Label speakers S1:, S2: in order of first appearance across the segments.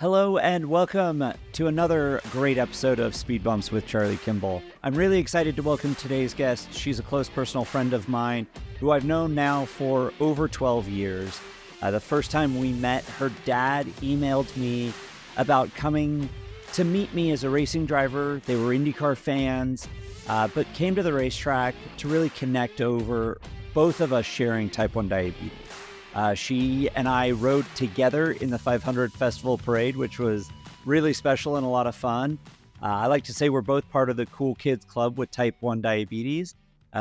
S1: Hello and welcome to another great episode of Speed Bumps with Charlie Kimball. I'm really excited to welcome today's guest. She's a close personal friend of mine who I've known now for over 12 years. The first time we met, her dad emailed me about coming to meet me as a racing driver. They were IndyCar fans, but came to the racetrack to really connect over both of us sharing type 1 diabetes. She and I rode together in the 500 Festival Parade, which was really special and a lot of fun. I like to say we're both part of the Cool Kids Club with type 1 diabetes.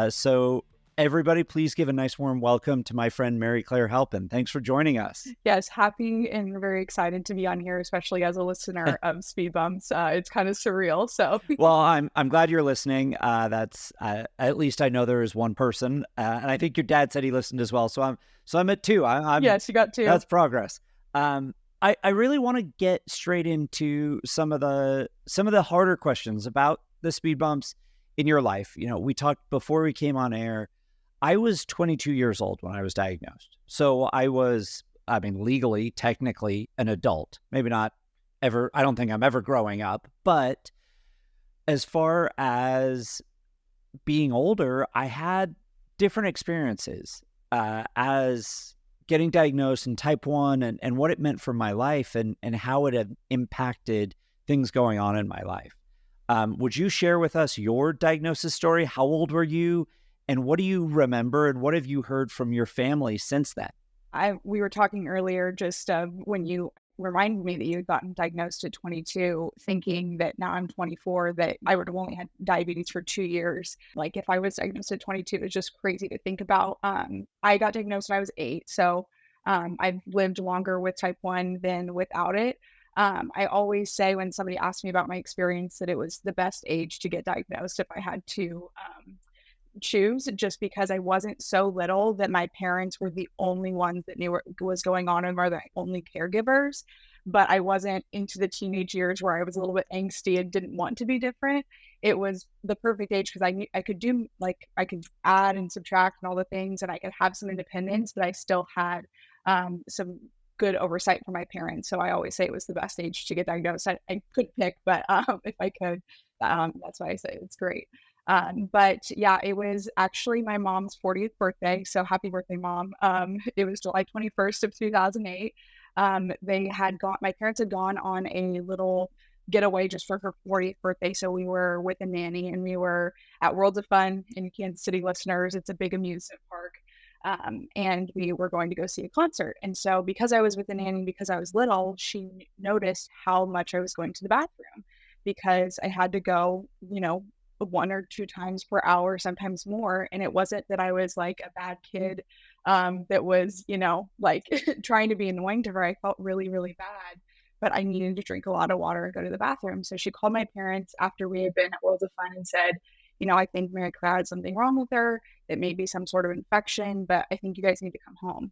S1: So everybody, please give a nice warm welcome to my friend Mary Clare Halpin. Thanks for joining us.
S2: Yes, happy and very excited to be on here, especially as a listener of Speed Bumps. It's kind of surreal. So,
S1: well, I'm glad you're listening. That's at least I know there is one person, and I think your dad said he listened as well. So I'm at two.
S2: Yes, you got two.
S1: That's progress. I really want to get straight into some of the harder questions about the speed bumps in your life. You know, we talked before we came on air. I was 22 years old when I was diagnosed. So I was, legally, technically an adult. Maybe not ever. I don't think I'm ever growing up. But as far as being older, I had different experiences as getting diagnosed in type 1 and what it meant for my life and how it had impacted things going on in my life. Would you share with us your diagnosis story? How old were you? And what do you remember, and what have you heard from your family since then?
S2: We were talking earlier, just when you reminded me that you had gotten diagnosed at 22, thinking that now I'm 24, that I would have only had diabetes for 2 years. Like if I was diagnosed at 22, it's just crazy to think about. I got diagnosed when I was 8, so I've lived longer with type 1 than without it. I always say when somebody asks me about my experience that it was the best age to get diagnosed if I had to choose, just because I wasn't so little that my parents were the only ones that knew what was going on and were the only caregivers. But I wasn't into the teenage years where I was a little bit angsty and didn't want to be different. It was the perfect age because I knew I could do, like, I could add and subtract and all the things, and I could have some independence, but I still had some good oversight from my parents. So I always say it was the best age to get diagnosed. I could pick, but if I could, that's why I say it's great. But yeah, it was actually my mom's 40th birthday. So happy birthday, Mom. It was July 21st of 2008. My parents had gone on a little getaway just for her 40th birthday. So we were with a nanny and we were at Worlds of Fun in Kansas City, listeners. It's a big amusement park. And we were going to go see a concert. And so because I was with the nanny, because I was little, she noticed how much I was going to the bathroom because I had to go, 1 or 2 times per hour, sometimes more. And it wasn't that I was like a bad kid that was, like trying to be annoying to her. I felt really, really bad, but I needed to drink a lot of water and go to the bathroom. So she called my parents after we had been at Worlds of Fun and said, I think Mary Clare had something wrong with her. It may be some sort of infection, but I think you guys need to come home.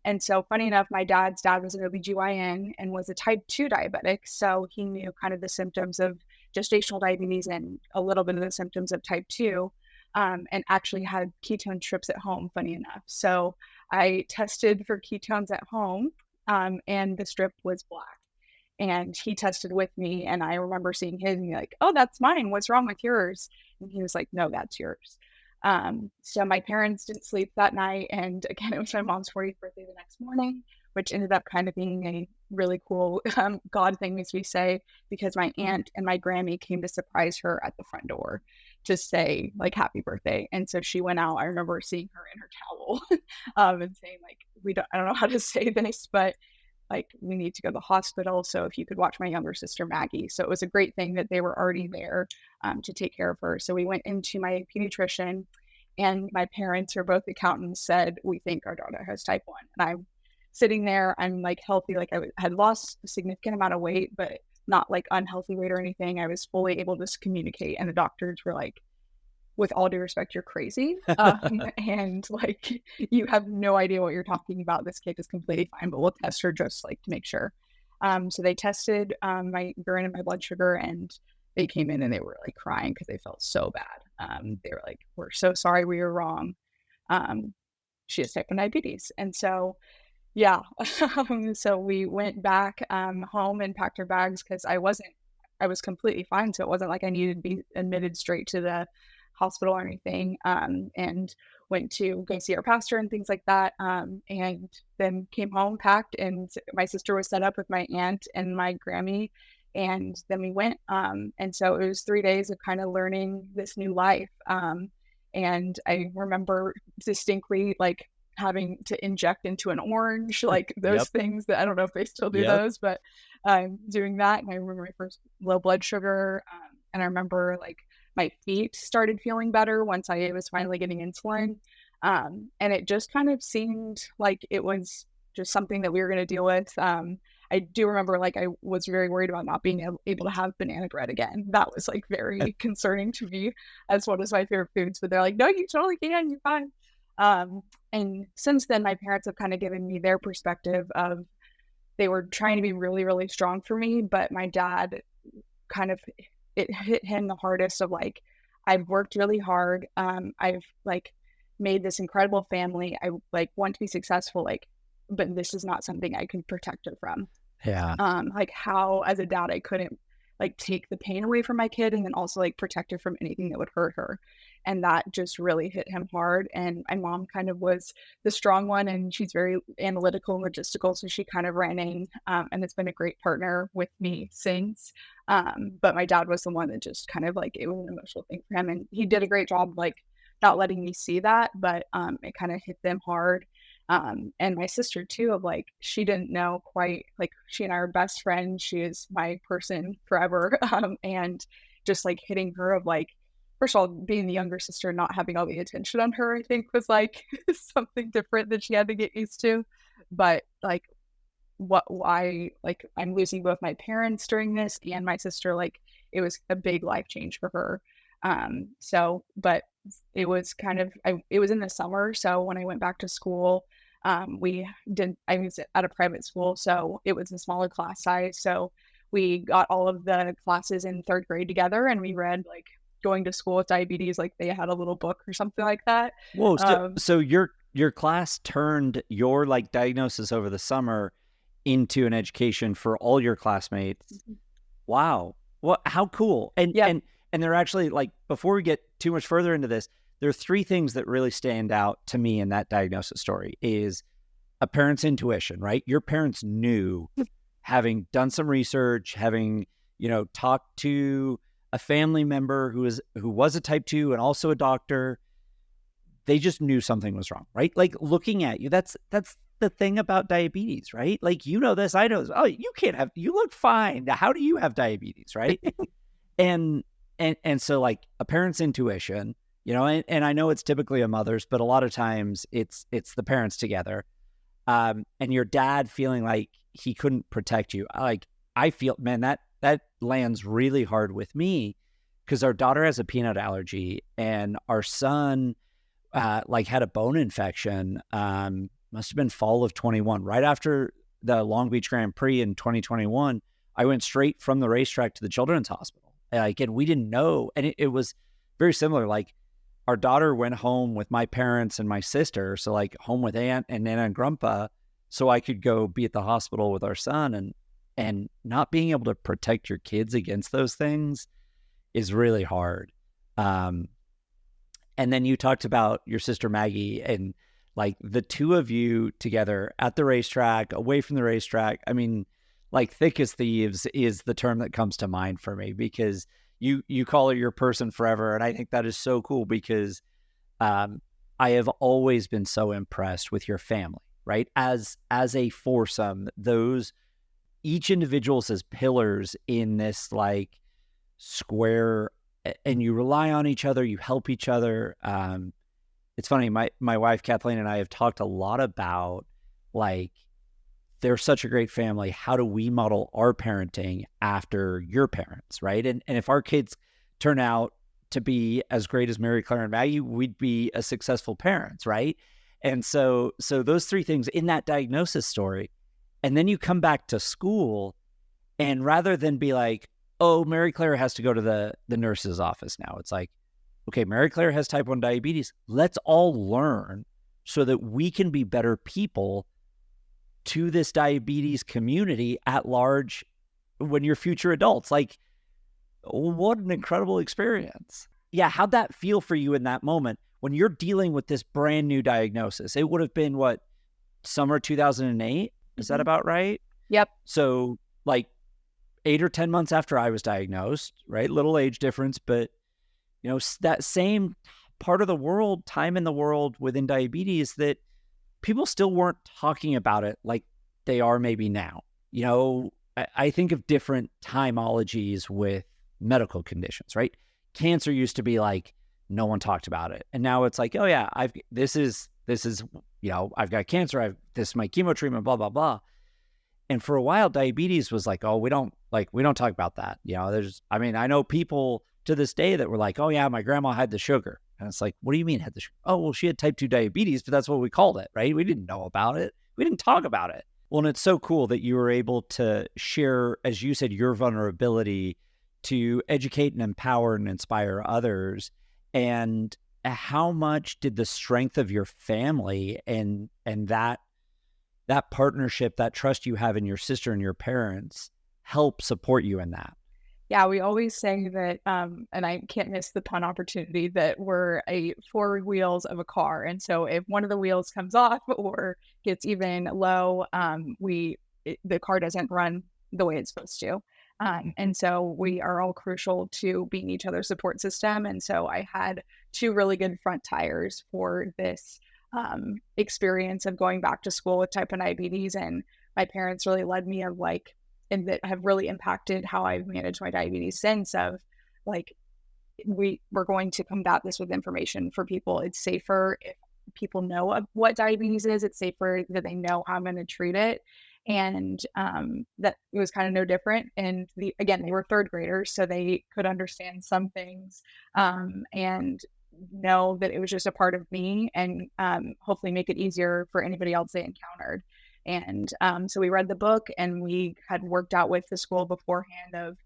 S2: And so funny enough, my dad's dad was an OBGYN and was a type 2 diabetic. So he knew kind of the symptoms of gestational diabetes and a little bit of the symptoms of type 2, and actually had ketone strips at home, funny enough. So I tested for ketones at home, and the strip was black. And he tested with me, and I remember seeing his and be like, "Oh, that's mine. What's wrong with yours?" And he was like, "No, that's yours." So my parents didn't sleep that night. And again, it was my mom's 40th birthday the next morning, which ended up kind of being a really cool God thing, as we say, because my aunt and my Grammy came to surprise her at the front door to say like happy birthday. And so she went out. I remember seeing her in her towel and saying like, I don't know how to say this, but like, we need to go to the hospital. So if you could watch my younger sister, Maggie. So it was a great thing that they were already there to take care of her. So we went into my pediatrician, and my parents, who are both accountants, said, "We think our daughter has type 1. And I'm sitting there, I'm like healthy. Like I had lost a significant amount of weight, but not like unhealthy weight or anything. I was fully able to communicate. And the doctors were like, with all due respect, you're crazy. And like, you have no idea what you're talking about. This kid is completely fine, but we'll test her just like to make sure. So they tested my urine and my blood sugar, and they came in and they were like crying because they felt so bad. They were like, "We're so sorry, we were wrong. She has type 1 diabetes." And so Yeah. So we went back home and packed our bags because I was completely fine. So it wasn't like I needed to be admitted straight to the hospital or anything. And went to go see our pastor and things like that. And then came home, packed, and my sister was set up with my aunt and my Grammy. And then we went. And so it was 3 days of kind of learning this new life. And I remember distinctly like having to inject into an orange, like those
S1: Yep.
S2: things that I don't know if they still do
S1: Yep.
S2: those, but doing that. And I remember my first low blood sugar. And I remember like my feet started feeling better once I was finally getting insulin. And it just kind of seemed like it was just something that we were going to deal with. I do remember like I was very worried about not being able to have banana bread again. That was like very concerning to me as one of my favorite foods. But they're like, no, you totally can. You're fine. And since then, my parents have kind of given me their perspective of they were trying to be really, really strong for me. But my dad kind of, it hit him the hardest of like, I've worked really hard. I've like made this incredible family. I like want to be successful, like, but this is not something I can protect her from.
S1: Yeah.
S2: Like how as a dad I couldn't like take the pain away from my kid and then also like protect her from anything that would hurt her. And that just really hit him hard. And my mom kind of was the strong one, and she's very analytical and logistical. So she kind of ran in and it's been a great partner with me since. But my dad was the one that just kind of like, it was an emotional thing for him. And he did a great job, like not letting me see that, but it kind of hit them hard. And my sister too, of like, she didn't know quite, like she and I are best friends. She is my person forever. And just like hitting her of like, first of all, being the younger sister, not having all the attention on her, I think was like something different that she had to get used to. But like why, like I'm losing both my parents during this and my sister, like it was a big life change for her. So, but it was kind of, it was in the summer. So when I went back to school, I was at a private school, so it was a smaller class size. So we got all of the classes in third grade together and we read like going to school with diabetes, like they had a little book or something like that.
S1: Whoa. So,
S2: Um,
S1: so your class turned your like diagnosis over the summer into an education for all your classmates. Wow. What, how cool.
S2: yeah,
S1: And they're actually like, before we get too much further into this, there are three things that really stand out to me in that diagnosis story is a parent's intuition, right? Your parents knew, having done some research, having, talked to a family member who was a type 2 and also a doctor, they just knew something was wrong, right? Like looking at you, that's the thing about diabetes, right? Like, this, I know this. Oh, you look fine. How do you have diabetes, right? and so like a parent's intuition, and I know it's typically a mother's, but a lot of times it's the parents together. And your dad feeling like he couldn't protect you. Like I feel, man, that lands really hard with me because our daughter has a peanut allergy and our son like had a bone infection. Must have been fall of 21, right after the Long Beach Grand Prix in 2021. I went straight from the racetrack to the children's hospital. Like, and we didn't know. And it was very similar. Like our daughter went home with my parents and my sister. So like home with Aunt and Nana and Grandpa. So I could go be at the hospital with our son, and not being able to protect your kids against those things is really hard. And then you talked about your sister Maggie and like the two of you together at the racetrack, away from the racetrack. I mean, like thick as thieves is the term that comes to mind for me because you call her your person forever. And I think that is so cool because I have always been so impressed with your family, right? As a foursome, those each individuals as pillars in this like square, and you rely on each other, you help each other. It's funny, my wife Kathleen and I have talked a lot about like they're such a great family. How do we model our parenting after your parents, right? And if our kids turn out to be as great as Mary Clare and Maggie, we'd be a successful parents, right? And so those three things in that diagnosis story, and then you come back to school, and rather than be like, oh, Mary Clare has to go to the nurse's office now, it's like, okay, Mary Clare has type 1 diabetes. Let's all learn so that we can be better people to this diabetes community at large when you're future adults. Like, what an incredible experience. Yeah, how'd that feel for you in that moment when you're dealing with this brand new diagnosis? It would have been what, summer 2008? Is that about right?
S2: Yep.
S1: So like 8 or 10 months after I was diagnosed, right? Little age difference, but that same part of the world, time in the world within diabetes, that people still weren't talking about it like they are maybe now. I think of different timeologies with medical conditions, right? Cancer used to be like, no one talked about it. And now it's like, oh yeah, this is, I've got cancer. This is my chemo treatment, blah, blah, blah. And for a while, diabetes was like, oh, we don't talk about that. I know people to this day that were like, oh yeah, my grandma had the sugar. And it's like, what do you mean had the sugar? Oh, well, she had type 2 diabetes, but that's what we called it, right? We didn't know about it. We didn't talk about it. Well, and it's so cool that you were able to share, as you said, your vulnerability to educate and empower and inspire others. And how much did the strength of your family and that partnership, that trust you have in your sister and your parents help support you in that?
S2: Yeah, we always say that, and I can't miss the pun opportunity, that we're a 4 wheels of a car. And so if one of the wheels comes off or gets even low, the car doesn't run the way it's supposed to. And so we are all crucial to being each other's support system. And so I had 2 really good front tires for this experience of going back to school with type 1 diabetes. And my parents really led me and that have really impacted how I've managed my diabetes since, of like, we're going to combat this with information for people. It's safer if people know what diabetes is. It's safer that they know how I'm going to treat it. And that it was kind of no different. And again, they were 3rd graders, so they could understand some things and know that it was just a part of me, and hopefully make it easier for anybody else they encountered. And so we read the book, and we had worked out with the school beforehand of,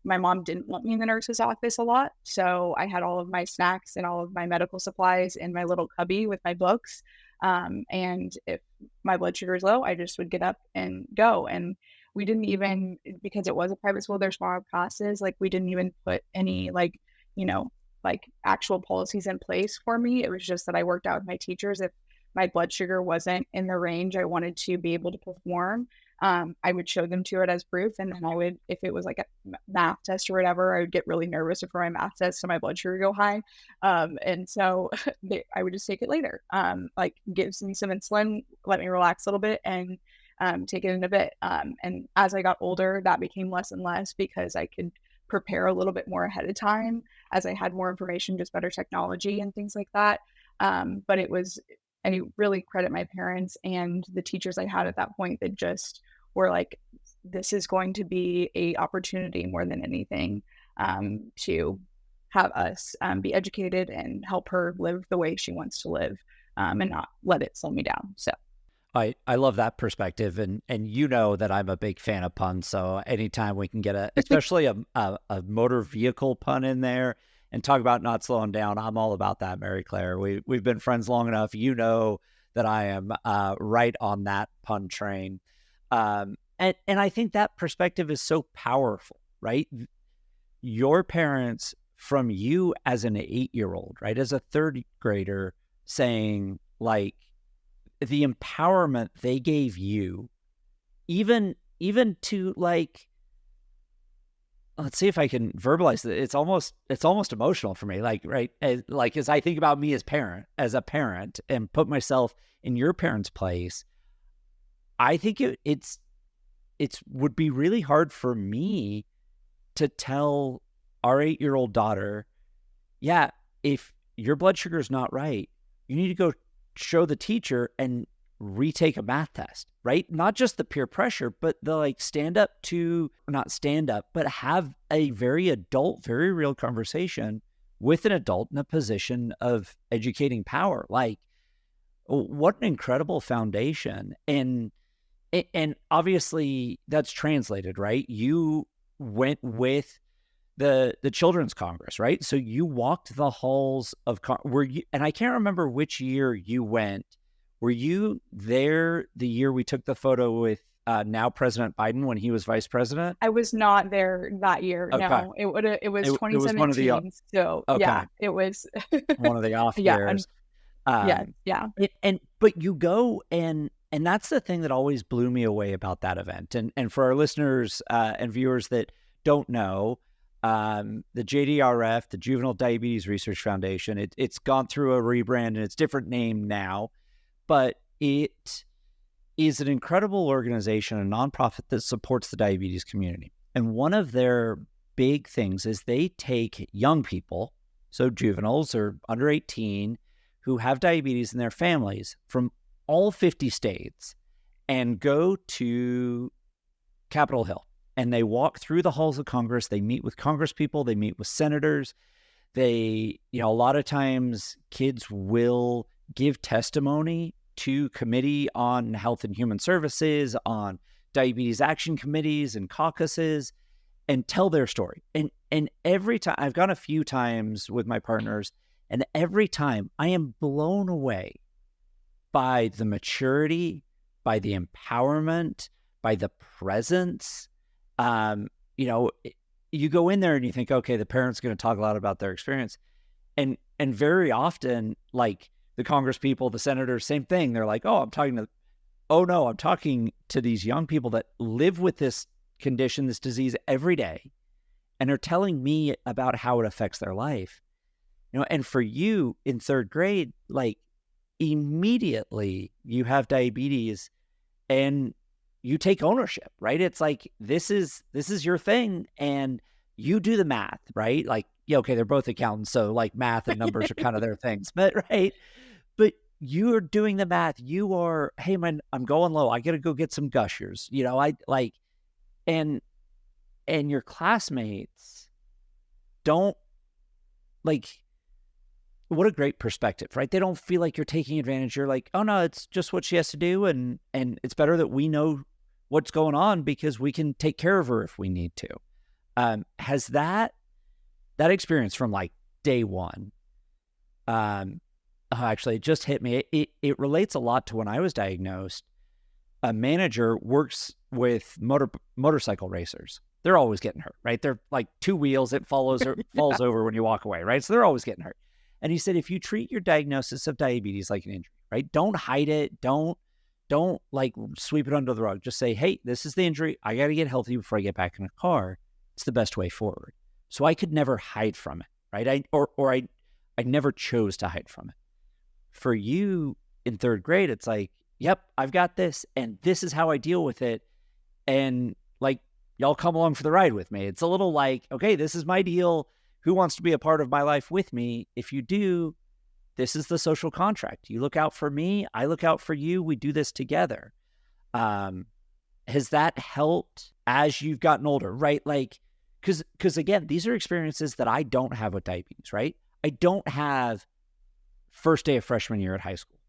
S2: my mom didn't want me in the nurse's office a lot. So I had all of my snacks and all of my medical supplies in my little cubby with my books. And if my blood sugar is low, I just would get up and go. And we didn't even, because it was a private school, there's smaller classes, like we didn't even put any actual policies in place for me. It was just that I worked out with my teachers. If my blood sugar wasn't in the range I wanted to be able to perform, I would show them to it as proof. And then I would, if it was like a math test or whatever, I would get really nervous before my math test, so my blood sugar go high. And so I would just take it later. Give me some insulin, let me relax a little bit, and take it in a bit. And as I got older, that became less and less, because I could prepare a little bit more ahead of time as I had more information, just better technology and things like that. But I really credit my parents and the teachers I had at that point that just were like, this is going to be a opportunity more than anything, to have us be educated and help her live the way she wants to live, and not let it slow me down. So
S1: I love that perspective, and that I'm a big fan of puns. So anytime we can get especially a motor vehicle pun in there and talk about not slowing down, I'm all about that, Mary Clare. We've been friends long enough. That I am right on that pun train. And I think that perspective is so powerful, right? Your parents, from you as an 8-year-old, right, as a 3rd grader, saying like, the empowerment they gave you, even to like, let's see if I can verbalize it. It's almost emotional for me. Like, right. As I think about me as a parent and put myself in your parents' place, I think it's would be really hard for me to tell our 8-year-old daughter, yeah, if your blood sugar is not right, you need to go show the teacher and retake a math test, right? Not just the peer pressure, but the not stand up, but have a very adult, very real conversation with an adult in a position of educating power. Like, what an incredible foundation. And obviously that's translated, right? You went with the Children's Congress, right? So you walked the halls of and I can't remember which year you went Were you there the year we took the photo with now President Biden when he was vice president?
S2: I was not there that year.
S1: Okay.
S2: No, it was
S1: It was one of the
S2: 2017. So
S1: okay,
S2: yeah, it was.
S1: one of the off
S2: Yeah.
S1: years.
S2: Yeah.
S1: Um,
S2: Yeah.
S1: but you go and that's the thing that always blew me away about that event. And for our listeners and viewers that don't know, the JDRF, the Juvenile Diabetes Research Foundation, it's gone through a rebrand and it's different name now, but it is an incredible organization, a nonprofit that supports the diabetes community. And one of their big things is they take young people, so juveniles or under 18, who have diabetes in their families from all 50 states and go to Capitol Hill. And they walk through the halls of Congress. They meet with Congress people. They meet with senators. They, a lot of times kids will give testimony to committee on health and human services, on diabetes action committees and caucuses, and tell their story. And every time, I've gone a few times with my partners, and every time I am blown away by the maturity, by the empowerment, by the presence. You go in there and you think, okay, the parent's going to talk a lot about their experience. And very often, like the Congress people, the senators, same thing. They're like, I'm talking to these young people that live with this condition, this disease every day, and are telling me about how it affects their life. And for you in third grade, like immediately you have diabetes and you take ownership, right? It's like, this is your thing and you do the math, right? Like, yeah, okay, they're both accountants. So like math and numbers are kind of their things, but right. But you are doing the math. You are, hey man, I'm going low. I got to go get some gushers, and your classmates don't what a great perspective, right? They don't feel like you're taking advantage. You're like, oh no, it's just what she has to do. And it's better that we know what's going on because we can take care of her if we need to. Has that experience from like day one, actually it just hit me. It relates a lot to when I was diagnosed. A manager works with motorcycle racers. They're always getting hurt, right? They're like two wheels. It falls over when you walk away, right? So they're always getting hurt. And he said, if you treat your diagnosis of diabetes like an injury, right? Don't hide it. Don't like sweep it under the rug. Just say, hey, this is the injury. I got to get healthy before I get back in the car. It's the best way forward. So I could never hide from it, right? I never chose to hide from it. For you in third grade, it's like, yep, I've got this and this is how I deal with it. And like, y'all come along for the ride with me. It's a little like, okay, this is my deal. Who wants to be a part of my life with me? If you do, this is the social contract. You look out for me. I look out for you. We do this together. Has that helped as you've gotten older, right? Like, because again, these are experiences that I don't have with diabetes, right? I don't have first day of freshman year at high school.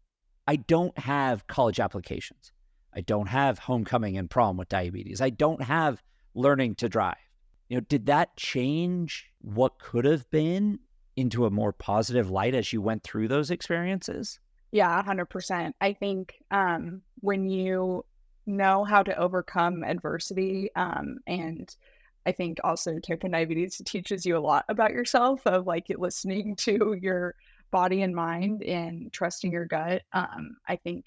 S1: I don't have college applications. I don't have homecoming and prom with diabetes. I don't have learning to drive. Did that change what could have been into a more positive light as you went through those experiences?
S2: Yeah, 100%. I think when you know how to overcome adversity, and I think also type 1 diabetes teaches you a lot about yourself, of like listening to your body and mind and trusting your gut. I think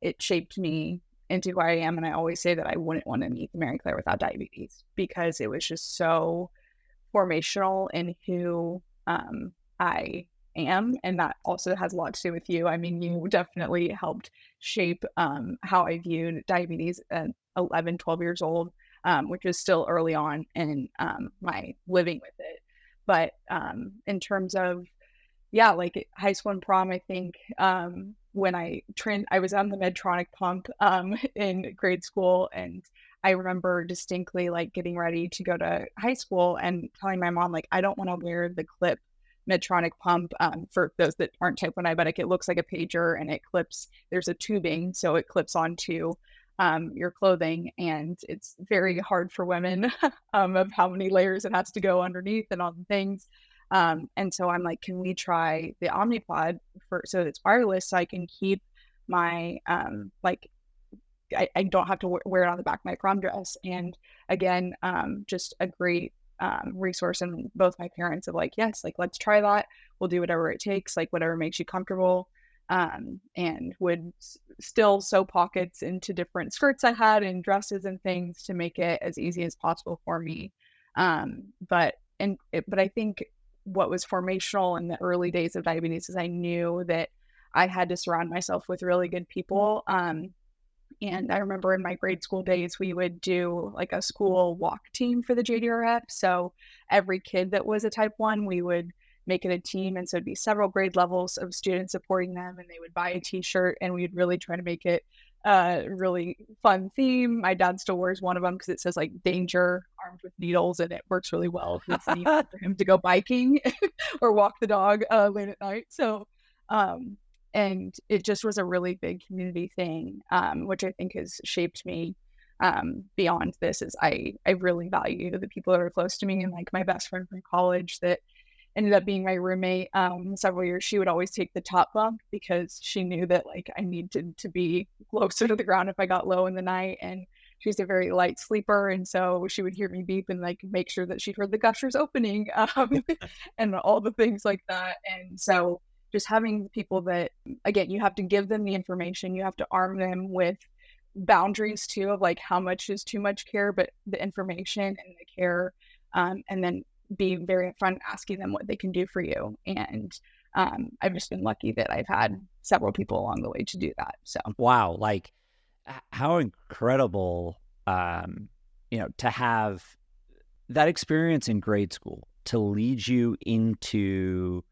S2: it shaped me into who I am. And I always say that I wouldn't want to meet Mary Clare without diabetes, because it was just so formational in who I am. And that also has a lot to do with you. I mean, you definitely helped shape how I viewed diabetes at 11, 12 years old, which is still early on in my living with it. But in terms of, yeah, like high school and prom, I think when I was on the Medtronic pump in grade school, and I remember distinctly like getting ready to go to high school and telling my mom, like, I don't want to wear the clip Medtronic pump. For those that aren't type 1 diabetic, it looks like a pager and it clips, there's a tubing, so it clips onto your clothing, and it's very hard for women of how many layers it has to go underneath and all the things. And so I'm like, can we try the Omnipod so it's wireless, so I can keep my I don't have to wear it on the back of my prom dress. And again, just a great resource in both my parents of like, yes, like let's try that. We'll do whatever it takes, like whatever makes you comfortable. And would still sew pockets into different skirts I had and dresses and things to make it as easy as possible for me. But I think what was formational in the early days of diabetes is I knew that I had to surround myself with really good people. And I remember in my grade school days, we would do like a school walk team for the JDRF. So every kid that was a type 1, we would make it a team. And so it'd be several grade levels of students supporting them, and they would buy a t-shirt, and we'd really try to make it a really fun theme. My dad still wears one of them because it says like danger armed with needles, and it works really well because it's neat for him to go biking or walk the dog late at night. So, and it just was a really big community thing, which I think has shaped me beyond this. Is I really value the people that are close to me, and like my best friend from college that ended up being my roommate several years. She would always take the top bunk because she knew that like I needed to be closer to the ground if I got low in the night. And she's a very light sleeper, and so she would hear me beep and like make sure that she heard the gushers opening and all the things like that. And so just having people that, again, you have to give them the information, you have to arm them with boundaries too of like how much is too much care, but the information and the care, and then be very upfront asking them what they can do for you. And I've just been lucky that I've had several people along the way to do that. So
S1: Wow, like how incredible, to have that experience in grade school to lead you into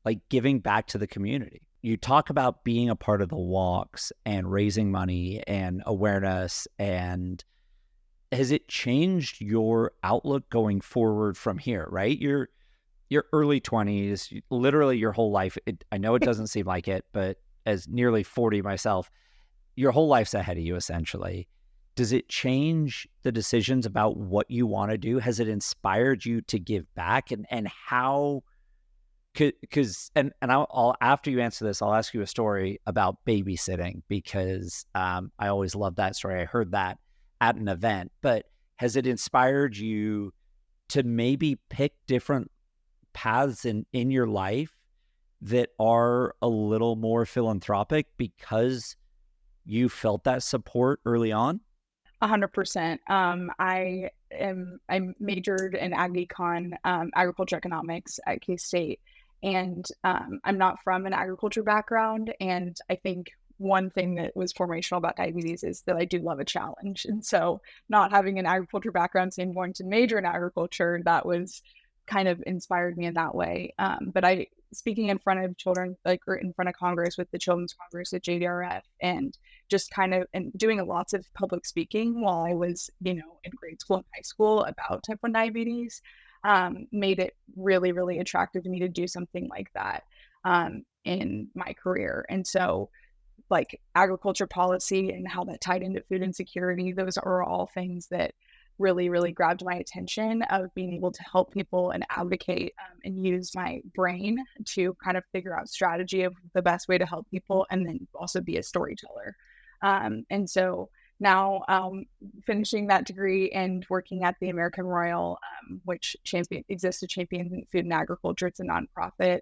S1: like giving back to the community. You talk about being a part of the walks and raising money and awareness, and has it changed your outlook going forward from here, right? Your early 20s, literally your whole life. I know it doesn't seem like it, but as nearly 40 myself, your whole life's ahead of you essentially. Does it change the decisions about what you want to do? Has it inspired you to give back? And how, I'll after you answer this, I'll ask you a story about babysitting because I always love that story. I heard that at an event, but has it inspired you to maybe pick different paths in your life that are a little more philanthropic because you felt that support early on?
S2: 100%. I majored in agriculture economics at K-State, and I'm not from an agriculture background. And I think one thing that was formational about diabetes is that I do love a challenge. And so not having an agriculture background, saying going to major in agriculture, that was kind of inspired me in that way. But speaking in front of children, or in front of Congress with the Children's Congress at JDRF, and just kind of and doing lots of public speaking while I was, in grade school and high school about type 1 diabetes, made it really, really attractive to me to do something like that in my career. And so like agriculture policy and how that tied into food insecurity, those are all things that really, really grabbed my attention of being able to help people and advocate and use my brain to kind of figure out strategy of the best way to help people, and then also be a storyteller. And so now finishing that degree and working at the American Royal, which exists to champion food and agriculture. It's a nonprofit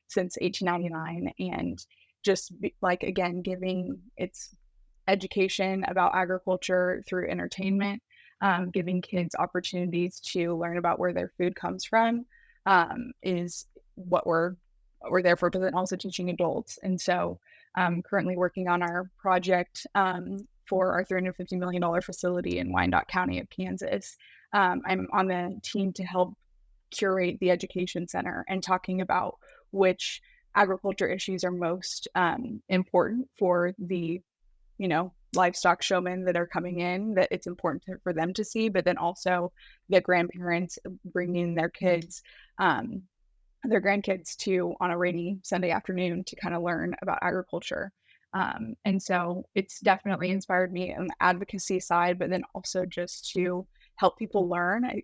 S2: since 1899, and just again, giving its education about agriculture through entertainment, giving kids opportunities to learn about where their food comes from, is what we're there for, but then also teaching adults. And so currently working on our project for our $350 million facility in Wyandotte County of Kansas. I'm on the team to help curate the education center and talking about which agriculture issues are most important for the, livestock showmen that are coming in, that it's important for them to see, but then also the grandparents bringing their grandkids to on a rainy Sunday afternoon to kind of learn about agriculture. And so it's definitely inspired me on the advocacy side, but then also just to help people learn.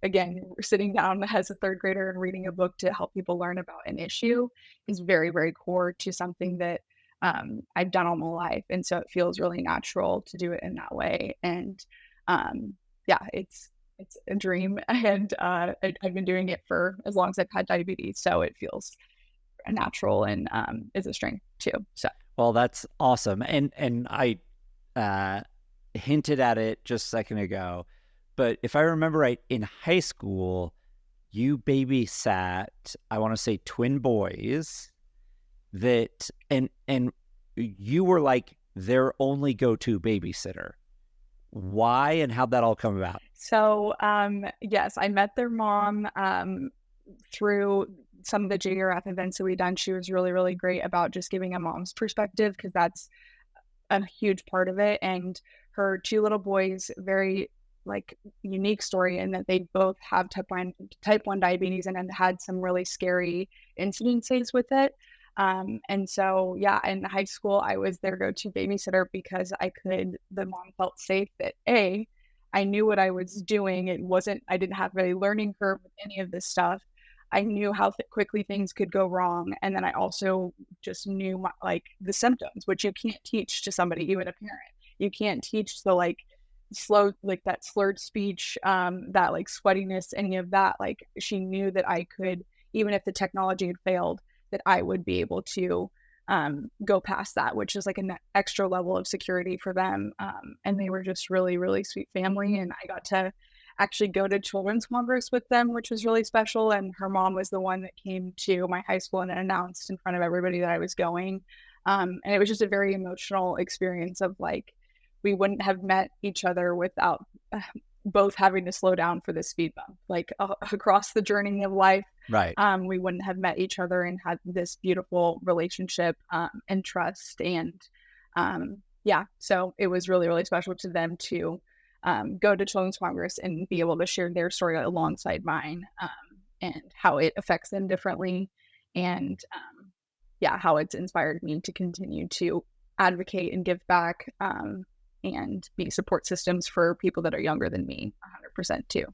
S2: Again, sitting down as a third grader and reading a book to help people learn about an issue is very, very core to something that I've done all my life. And so it feels really natural to do it in that way. And yeah, it's a dream. And I've been doing it for as long as I've had diabetes. So it feels natural and is a strength too. So
S1: Well, that's awesome. And I hinted at it just a second ago, but if I remember right, in high school, you babysat, I want to say twin boys that, and you were like their only go-to babysitter. Why and how'd that all come about?
S2: So yes, I met their mom through some of the JRF events that we've done. She was really, really great about just giving a mom's perspective, because that's a huge part of it. And her two little boys, very like unique story in that they both have type 1 diabetes and had some really scary incidences with it. And so, yeah, in high school, I was their go-to babysitter because the mom felt safe that I knew what I was doing. I didn't have a learning curve with any of this stuff. I knew how quickly things could go wrong. And then I also just knew the symptoms, which you can't teach to somebody, even a parent. You can't teach the slow, that slurred speech, that sweatiness, any of that. She knew that I could, even if the technology had failed, that I would be able to go past that, which is an extra level of security for them. And they were just really, really sweet family. And I got to actually go to Children's Congress with them, which was really special. And her mom was the one that came to my high school and announced in front of everybody that I was going. And it was just a very emotional experience of we wouldn't have met each other without both having to slow down for this speed bump. Across the journey of life,
S1: Right.
S2: we wouldn't have met each other and had this beautiful relationship and trust. And yeah, so it was really, really special to them to go to Children's Congress and be able to share their story alongside mine, and how it affects them differently. And yeah, how it's inspired me to continue to advocate and give back, and be support systems for people that are younger than me 100% too.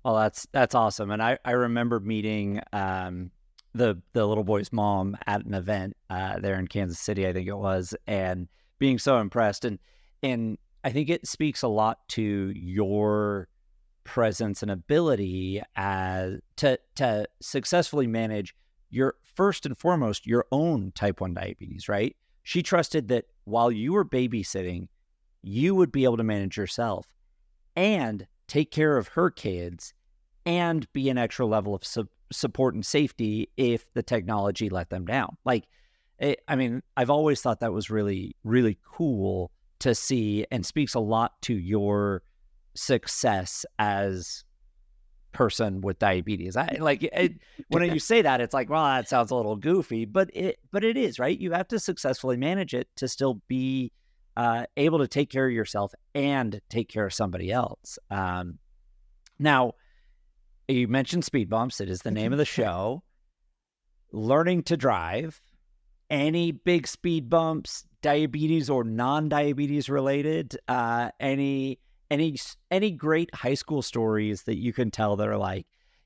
S1: Well, that's awesome. And I remember meeting the little boy's mom at an event there in Kansas City, I think it was, and being so impressed. And I think it speaks a lot to your presence and ability to successfully manage first and foremost your own type 1 diabetes, right? She trusted that while you were babysitting, you would be able to manage yourself and take care of her kids and be an extra level of support and safety if the technology let them down. I've always thought that was really, really cool to see, and speaks a lot to your success as person with diabetes. When you say that, it's well, that sounds a little goofy, but it is, right? You have to successfully manage it to still be able to take care of yourself and take care of somebody else. Now, you mentioned speed bumps. It is the name of the show. Learning to drive. Any big speed bumps, diabetes or non-diabetes related? Any great high school stories that you can tell that are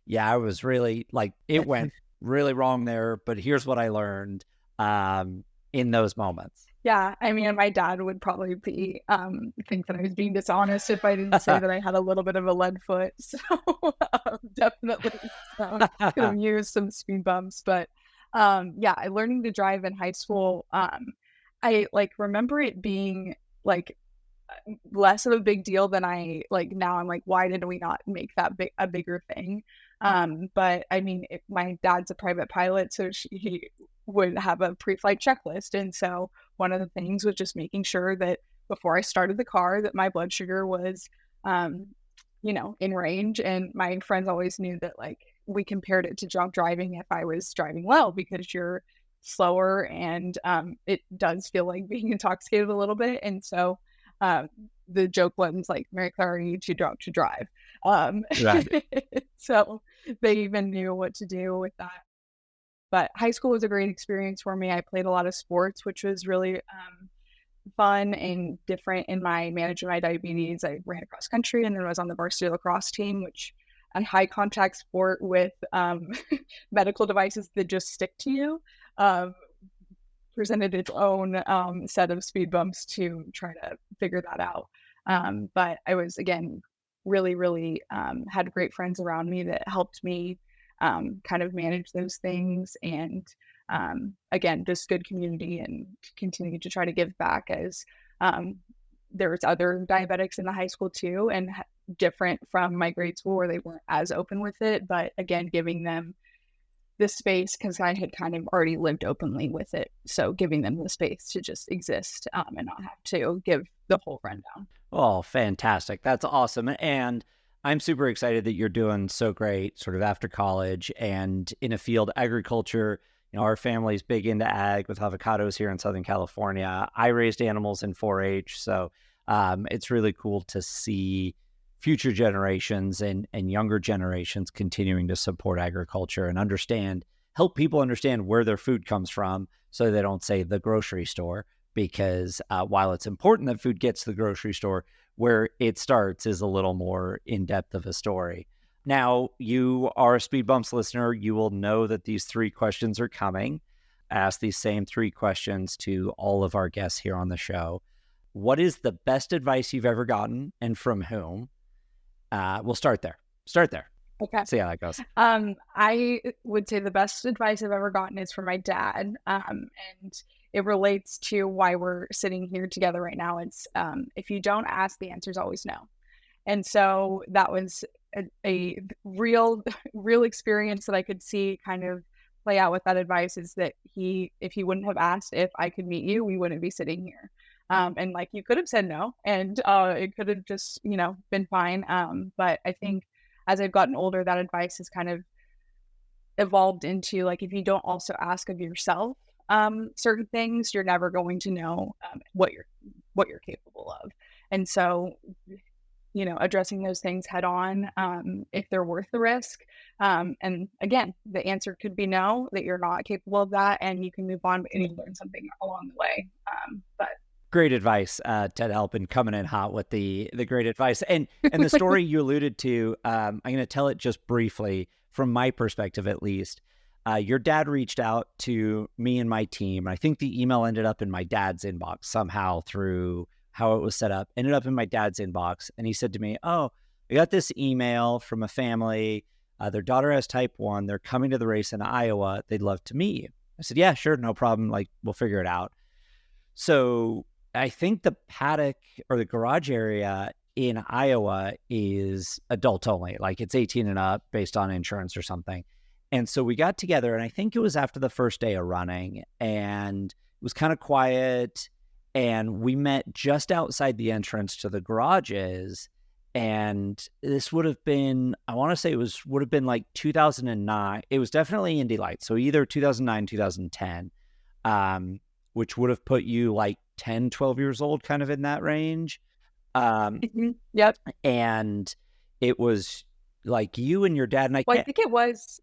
S1: yeah, I was really it went really wrong there, but here's what I learned in those moments.
S2: Yeah, my dad would probably think that I was being dishonest if I didn't say that I had a little bit of a lead foot. So definitely could have used some speed bumps. But yeah, learning to drive in high school, I remember it being less of a big deal than now I'm why did we not make that a bigger thing? But my dad's a private pilot, so he would have a pre-flight checklist. And so one of the things was just making sure that before I started the car that my blood sugar was, in range. And my friends always knew that we compared it to drunk driving if I was driving well, because you're slower and it does feel like being intoxicated a little bit. And so the joke was Mary Clare, are you too drunk to drive?
S1: Right.
S2: So they even knew what to do with that. But high school was a great experience for me. I played a lot of sports, which was really fun and different in my managing my diabetes. I ran across country and then was on the varsity lacrosse team, which a high contact sport with medical devices that just stick to you. presented its own set of speed bumps to try to figure that out. But I was, again, really, really had great friends around me that helped me kind of manage those things. And again, just good community and continue to try to give back as there was other diabetics in the high school too, and different from my grade school where they weren't as open with it. But again, giving them the space because I had kind of already lived openly with it. So giving them the space to just exist and not have to give the whole rundown.
S1: Oh, fantastic. That's awesome. And I'm super excited that you're doing so great sort of after college and in a field, agriculture. You know, our family's big into ag with avocados here in Southern California. I raised animals in 4-H. So it's really cool to see future generations and younger generations continuing to support agriculture and help people understand where their food comes from so they don't say the grocery store, because while it's important that food gets to the grocery store, where it starts is a little more in-depth of a story. Now, you are a Speed Bumps listener. You will know that these 3 questions are coming. I ask these same 3 questions to all of our guests here on the show. What is the best advice you've ever gotten and from whom? We'll start there.
S2: Okay.
S1: See how that goes.
S2: I would say the best advice I've ever gotten is from my dad. And it relates to why we're sitting here together right now. It's if you don't ask, the answer is always no. And so that was a real experience that I could see kind of play out with that advice, is that if he wouldn't have asked if I could meet you, we wouldn't be sitting here. And like, you could have said no, and it could have just, been fine. But I think as I've gotten older, that advice has kind of evolved into like, if you don't also ask of yourself certain things, you're never going to know what you're capable of. And so, addressing those things head on, if they're worth the risk. And again, the answer could be no, that you're not capable of that, and you can move on and you learn something along the way. But
S1: great advice, Ted Halpin, coming in hot with the great advice. And the story you alluded to, I'm going to tell it just briefly from my perspective, at least. Your dad reached out to me and my team. I think the email ended up in my dad's inbox somehow through how it was set up, ended up in my dad's inbox. And he said to me, "Oh, I got this email from a family. Their daughter has type 1. They're coming to the race in Iowa. They'd love to meet you." I said, "Yeah, sure. No problem. Like, we'll figure it out." So I think the paddock or the garage area in Iowa is adult only, like it's 18 and up based on insurance or something. And so we got together, and I think it was after the first day of running, and it was kind of quiet, and we met just outside the entrance to the garages. And this would have been, I want to say would have been like 2009. It was definitely Indy Lights. So either 2009, 2010, which would have put you like 10, 12 years old, kind of in that range.
S2: Yep.
S1: And it was like you and your dad and I.
S2: Well, I think it was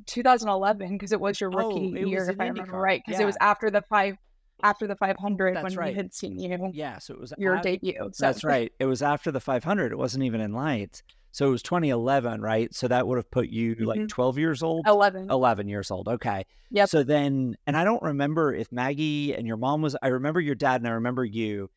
S2: 2011 because it was your rookie year, if I remember right. Because it was after the 500
S1: That's
S2: when
S1: right.
S2: we had seen you.
S1: Yeah, so it was
S2: your debut. So.
S1: That's right. It was after the 500. It wasn't even in Lights. So it was 2011, right? So that would have put you like 12 years old? 11 years old. Okay.
S2: Yep.
S1: So then, and I don't remember if Maggie and your mom I remember your dad and I remember you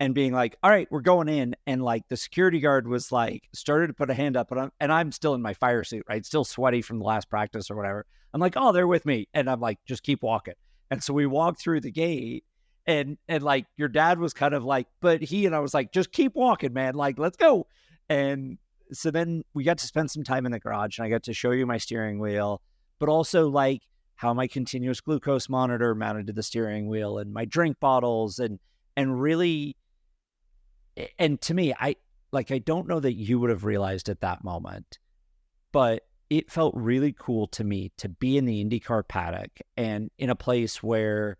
S1: and being like, "All right, we're going in." And like the security guard was like, started to put a hand up, and I'm still in my fire suit, right? Still sweaty from the last practice or whatever. I'm like, "Oh, they're with me." And I'm like, "Just keep walking." And so we walked through the gate, and like your dad was kind of like, but I was like, "Just keep walking, man. Like, let's go." And so then we got to spend some time in the garage, and I got to show you my steering wheel, but also like how my continuous glucose monitor mounted to the steering wheel and my drink bottles and really, and to me, I don't know that you would have realized at that moment, but it felt really cool to me to be in the IndyCar paddock and in a place where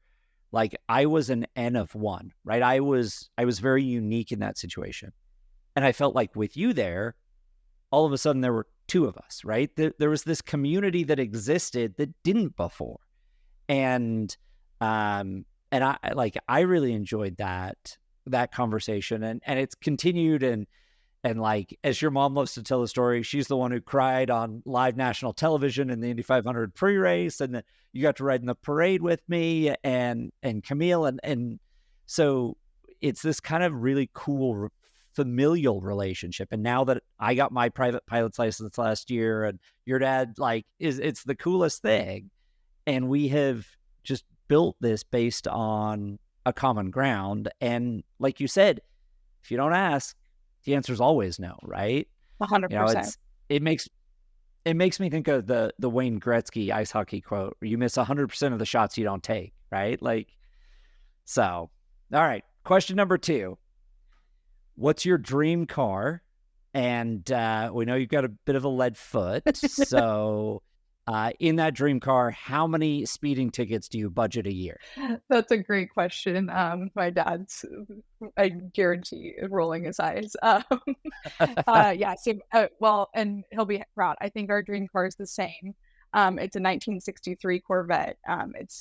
S1: like I was an N of 1, right? I was very unique in that situation. And I felt like with you there, all of a sudden there were 2 of us, right? There was this community that existed that didn't before. And I really enjoyed that conversation, and it's continued, and And like, as your mom loves to tell the story, she's the one who cried on live national television in the Indy 500 pre-race, and then you got to ride in the parade with me and Camille, and so it's this kind of really cool familial relationship. And now that I got my private pilot's license last year, and your dad, like, it's the coolest thing, and we have just built this based on a common ground. And like you said, if you don't ask, the answer is always no, right?
S2: 100%.
S1: It makes me think of the Wayne Gretzky ice hockey quote, where you miss 100% of the shots you don't take, right? Like, so, all right. Question number 2. What's your dream car? And we know you've got a bit of a lead foot. So in that dream car, how many speeding tickets do you budget a year?
S2: That's a great question. My dad's, I guarantee, rolling his eyes. Yeah. So, well, and he'll be proud. I think our dream car is the same. It's a 1963 Corvette.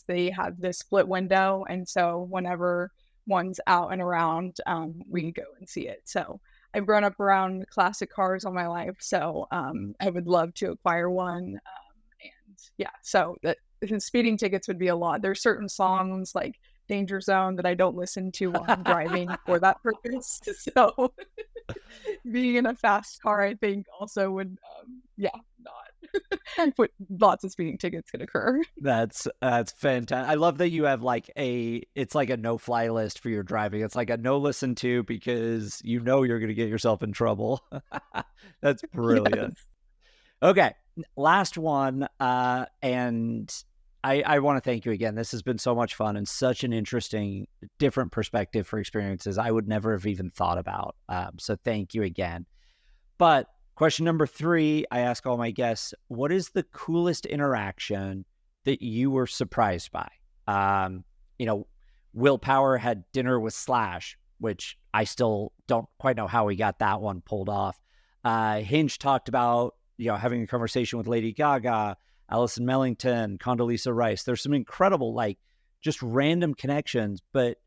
S2: They have the split window, and so whenever one's out and around, we go and see it. So I've grown up around classic cars all my life, so I would love to acquire one. And yeah, so the speeding tickets would be a lot. There's certain songs like Danger Zone that I don't listen to while I'm driving for that purpose. So being in a fast car, I think also would, not put lots of speeding tickets could occur.
S1: That's fantastic. I love that you have like it's like a no-fly list for your driving. It's like a no listen to, because you know you're going to get yourself in trouble. That's brilliant. Yes. Okay, last one, and I want to thank you again. This has been so much fun and such an interesting, different perspective for experiences I would never have even thought about. So thank you again. But question number 3, I ask all my guests, what is the coolest interaction that you were surprised by? Will Power had dinner with Slash, which I still don't quite know how he got that one pulled off. Hinge talked about, having a conversation with Lady Gaga, Allison Mellington, Condoleezza Rice. There's some incredible, like, just random connections, but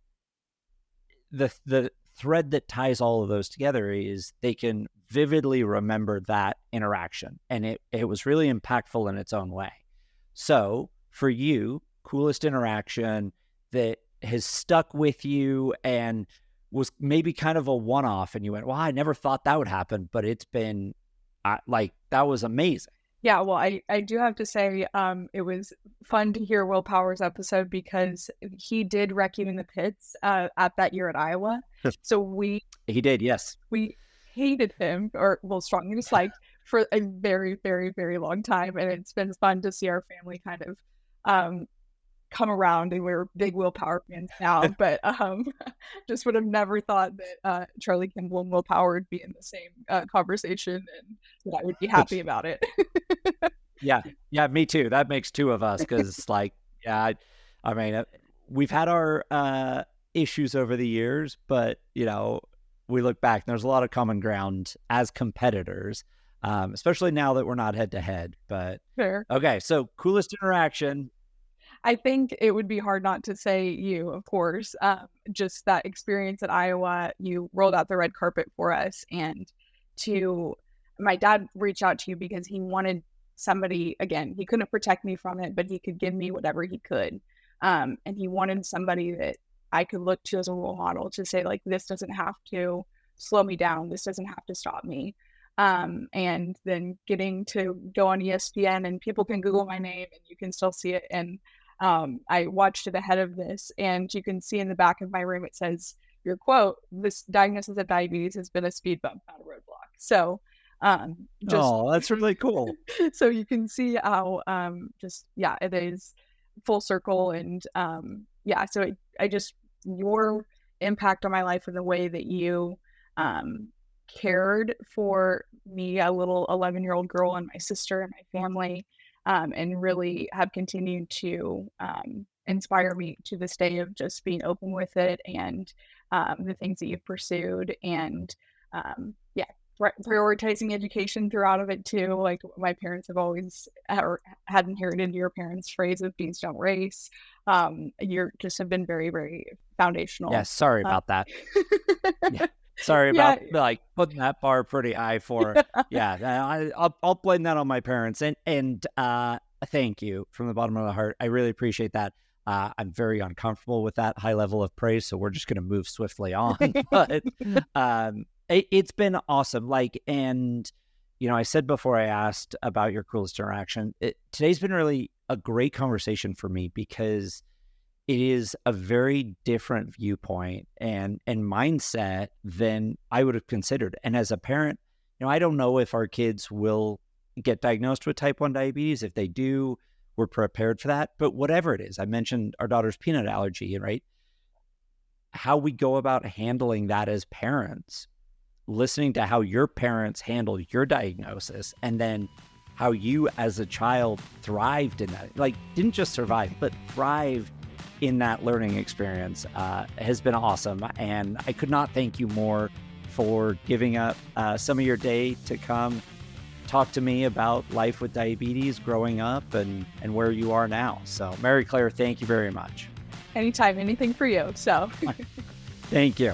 S1: the thread that ties all of those together is they can vividly remember that interaction, and it was really impactful in its own way. So for you, coolest interaction that has stuck with you and was maybe kind of a one-off, and you went, well, I never thought that would happen, but it's been that was amazing.
S2: Yeah, well, I do have to say, it was fun to hear Will Power's episode, because he did wreck you in the pits at that year at Iowa. So
S1: he did, yes.
S2: We hated him, or strongly disliked, for a very, very, very long time, and it's been fun to see our family kind of come around, and we're big Will Power fans now. But just would have never thought that Charlie Kimball and Will Power would be in the same conversation, and that I would be happy about it.
S1: Yeah, me too. That makes 2 of us, because I mean, we've had our issues over the years, but we look back and there's a lot of common ground as competitors, especially now that we're not head to head. But
S2: fair.
S1: Okay, so coolest interaction.
S2: I think it would be hard not to say you, of course. Just that experience at Iowa, you rolled out the red carpet for us, and my dad reached out to you because he wanted somebody, again, he couldn't protect me from it, but he could give me whatever he could. And he wanted somebody that I could look to as a role model to say, like, this doesn't have to slow me down. This doesn't have to stop me. And then getting to go on ESPN, and people can Google my name and you can still see it. And I watched it ahead of this, and you can see in the back of my room, it says, your quote, "This diagnosis of diabetes has been a speed bump, not a roadblock." So
S1: that's really cool.
S2: So you can see how it is full circle. And so your impact on my life and the way that you cared for me, a little 11-year-old girl, and my sister and my family, and really have continued to inspire me to this day, of just being open with it, and the things that you've pursued, and prioritizing education throughout of it too. Like, my parents have always had inherited your parents' phrase of "bees don't race." You're just have been very, very foundational.
S1: Yeah, sorry about that. Yeah. Sorry
S2: Yeah.
S1: about like putting that bar pretty high for, yeah, I'll blame that on my parents. And thank you from the bottom of my heart. I really appreciate that. I'm very uncomfortable with that high level of praise, so we're just going to move swiftly on. But it's been awesome. Like, and I said before I asked about your coolest interaction, today's been really a great conversation for me because it is a very different viewpoint and mindset than I would have considered. And as a parent, I don't know if our kids will get diagnosed with type 1 diabetes. If they do, we're prepared for that. But whatever it is, I mentioned our daughter's peanut allergy, right? How we go about handling that as parents, listening to how your parents handled your diagnosis, and then how you as a child thrived in that, like didn't just survive, but thrived in that learning experience has been awesome. And I could not thank you more for giving up some of your day to come talk to me about life with diabetes, growing up, and where you are now. So Mary Clare, thank you very much.
S2: Anytime, anything for you. So
S1: thank you.